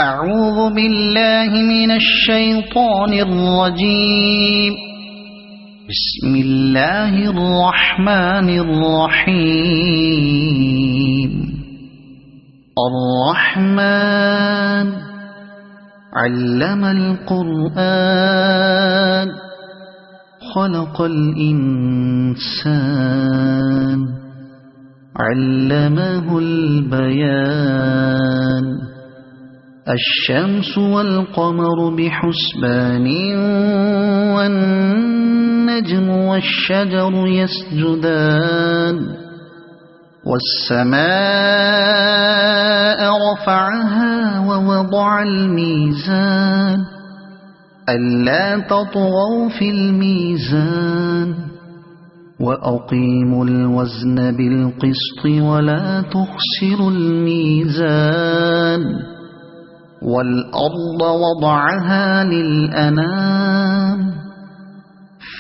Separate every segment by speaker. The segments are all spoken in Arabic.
Speaker 1: أعوذ بالله من الشيطان الرجيم. بسم الله الرحمن الرحيم. الرحمن علم القرآن خلق الإنسان علمه البيان. الشمس والقمر بحسبان والنجم والشجر يسجدان. والسماء رفعها ووضع الميزان ألا تطغوا في الميزان وأقيموا الوزن بالقسط ولا تخسروا الميزان. والأرض وضعها للأنام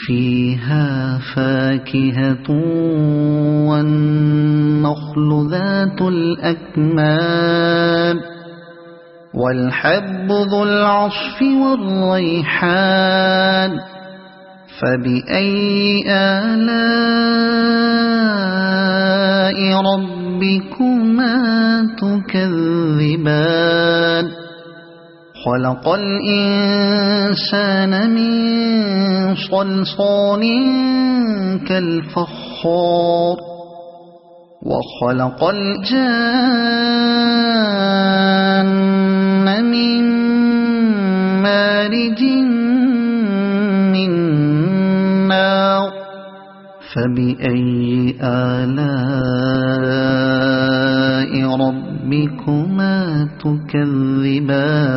Speaker 1: فيها فاكهة والنخل ذات الأكمام والحب ذو العصف والريحان. فبأي آلاء ربكما تكذبان. خلق الإنسان من صلصال كالفخار وخلق الجان من مارج من نار. فبأي آلاء ربكما تكذبان.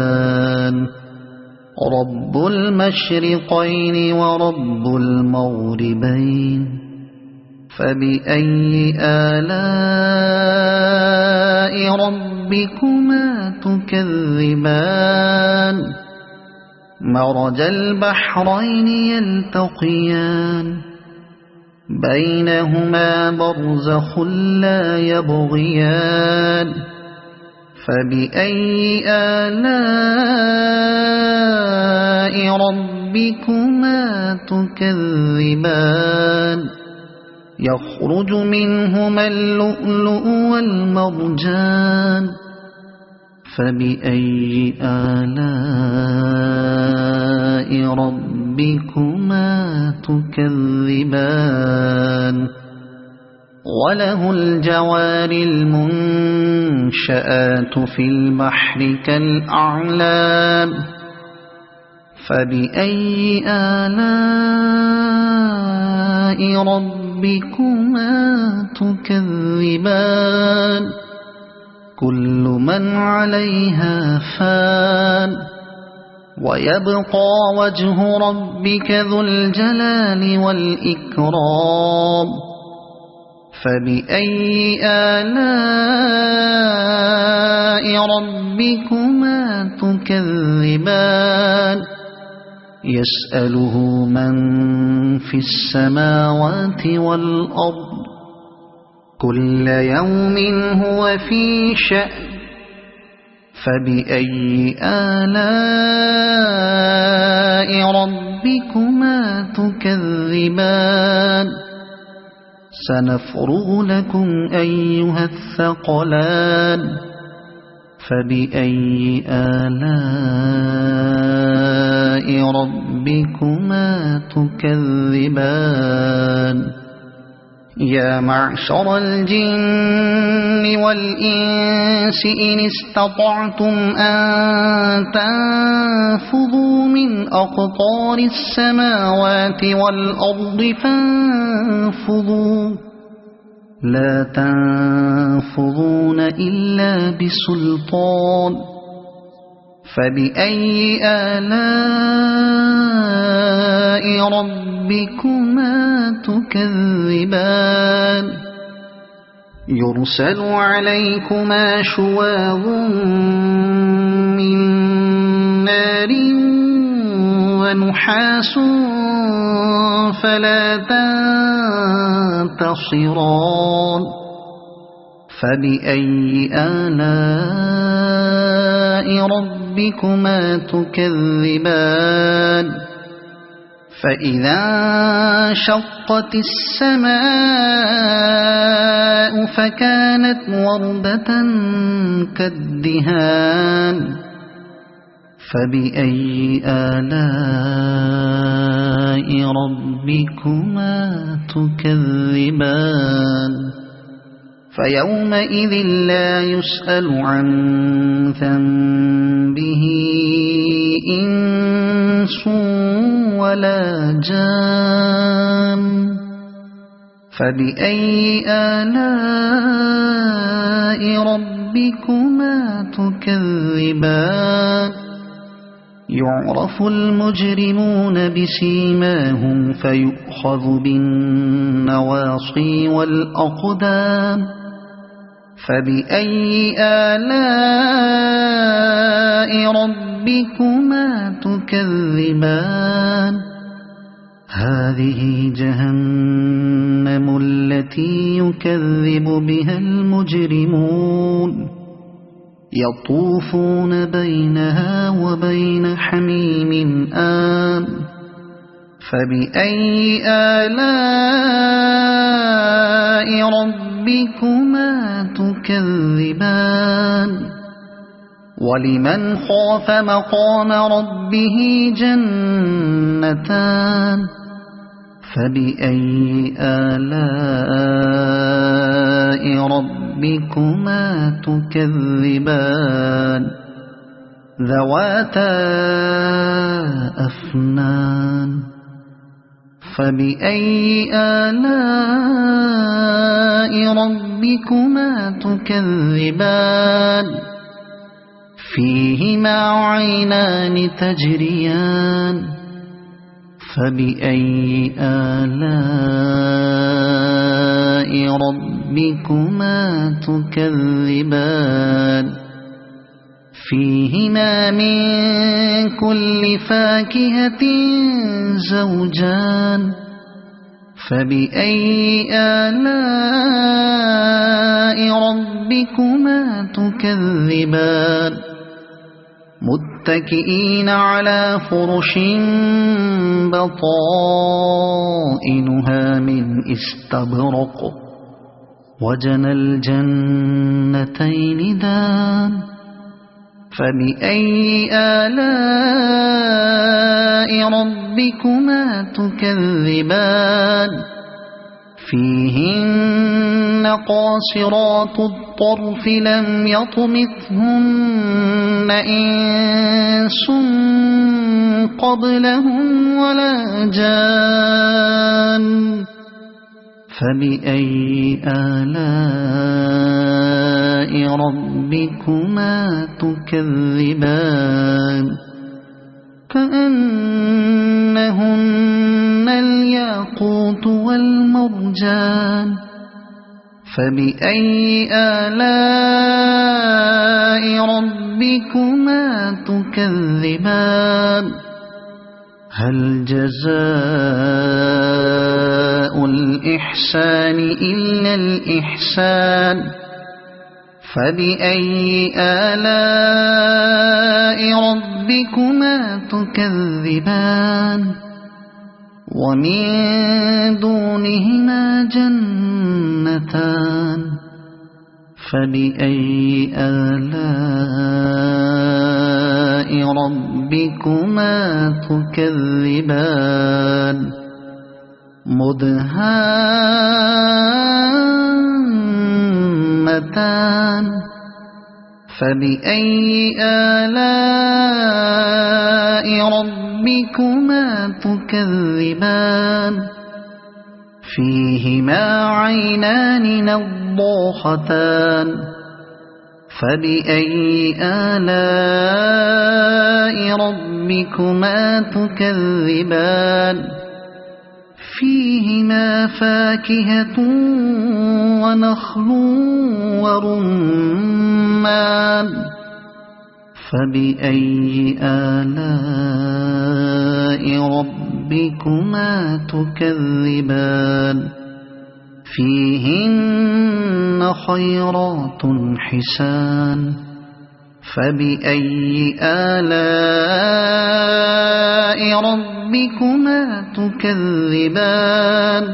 Speaker 1: رب المشرقين ورب المغربين. فبأي آلاء ربكما تكذبان. مرج البحرين يلتقيان بينهما برزخ لا يبغيان. فبأي آلاء ربكما تكذبان. يخرج منهما اللؤلؤ والمرجان. فبأي آلاء ربكما تكذبان. وله الجوار المنشآت في البحر كالأعلام. فبأي آلاء ربكما تكذبان. كل من عليها فان ويبقى وجه ربك ذو الجلال والإكرام. فبأي آلاء ربكما تكذبان. يسأله من في السماوات والأرض كل يوم هو في شأن. فبأي آلاء ربكما تكذبان. سنفرغ لكم أيها الثقلان. فبأي آلاء ربكما تكذبان. يا معشر الجن والإنس إن استطعتم أن تنفذوا من أقطار السماوات والأرض فانفذوا لا تنفذون إلا بسلطان. فبأي آلاء ربكما تكذبان. يرسل عليكما شواظ من نار ونحاس فلا تنتصران. فبأي آلاء ربكما تكذبان فإذا انشقت السماء فكانت وردة كالدهان فبأي آلاء ربكما تكذبان فيومئذ لا يسأل عن ذنبه إنس ولا جان فبأي آلاء ربكما تكذبان يعرف المجرمون بسيماهم فيؤخذ بالنواصي والأقدام فبأي آلاء ربكما تكذبان هذه جهنم التي يكذب بها المجرمون يطوفون بينها وبين حميم آن فبأي آلاء ربكما تكذبان ولمن خاف مقام ربه جنتان فبأي آلاء ربكما تكذبان ذواتا أفنان فبأي آلاء ربكما تكذبان فيهما عينان تجريان فبأي آلاء ربكما تكذبان فيهما من كل فاكهة زوجان فبأي آلاء ربكما تكذبان متكئين على فرش بطائنها من استبرق وجنى الجنتين دان فبأي آلاء ربكما تكذبان فيهن قاصرات الطرف لم يطمثهن إنس قبلهم ولا جان فبأي آلاء ربكما تكذبان كأنهن الياقوت والمرجان فبأي آلاء ربكما تكذبان هل جزاء الإحسان إلا الإحسان فبأي آلاء ربكما تكذبان ومن دونهما جنتان فبأي آلاء ربكما تكذبان مدهامتان فبأي آلاء ربكما تكذبان فيهما عينان نضاختان فبأي آلاء ربكما تكذبان فيهما فاكهة ونخل ورمان فبأي آلاء ربكما تكذبان فيهن خيرات حسان فبأي آلاء ربكما تكذبان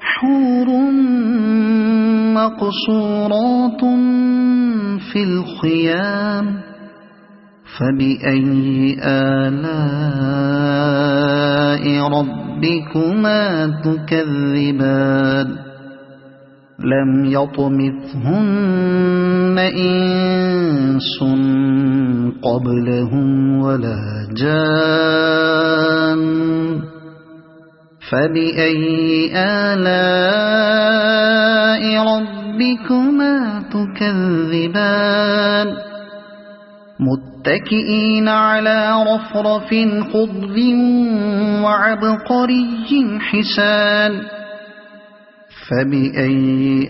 Speaker 1: حور مقصورات في الخيام فبأي آلاء ربكما تكذبان لم يطمثهن إنس قبلهم ولا جان فبأي آلاء ربكما تكذبان متكئين على رفرف خضر وعبقري حسان فبأي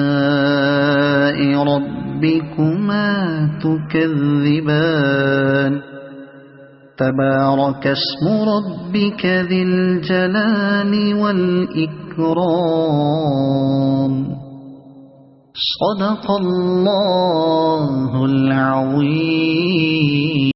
Speaker 1: آلاء ربكما تكذبان تبارك اسم ربك ذي الجلال والإكرام صدق الله العظيم.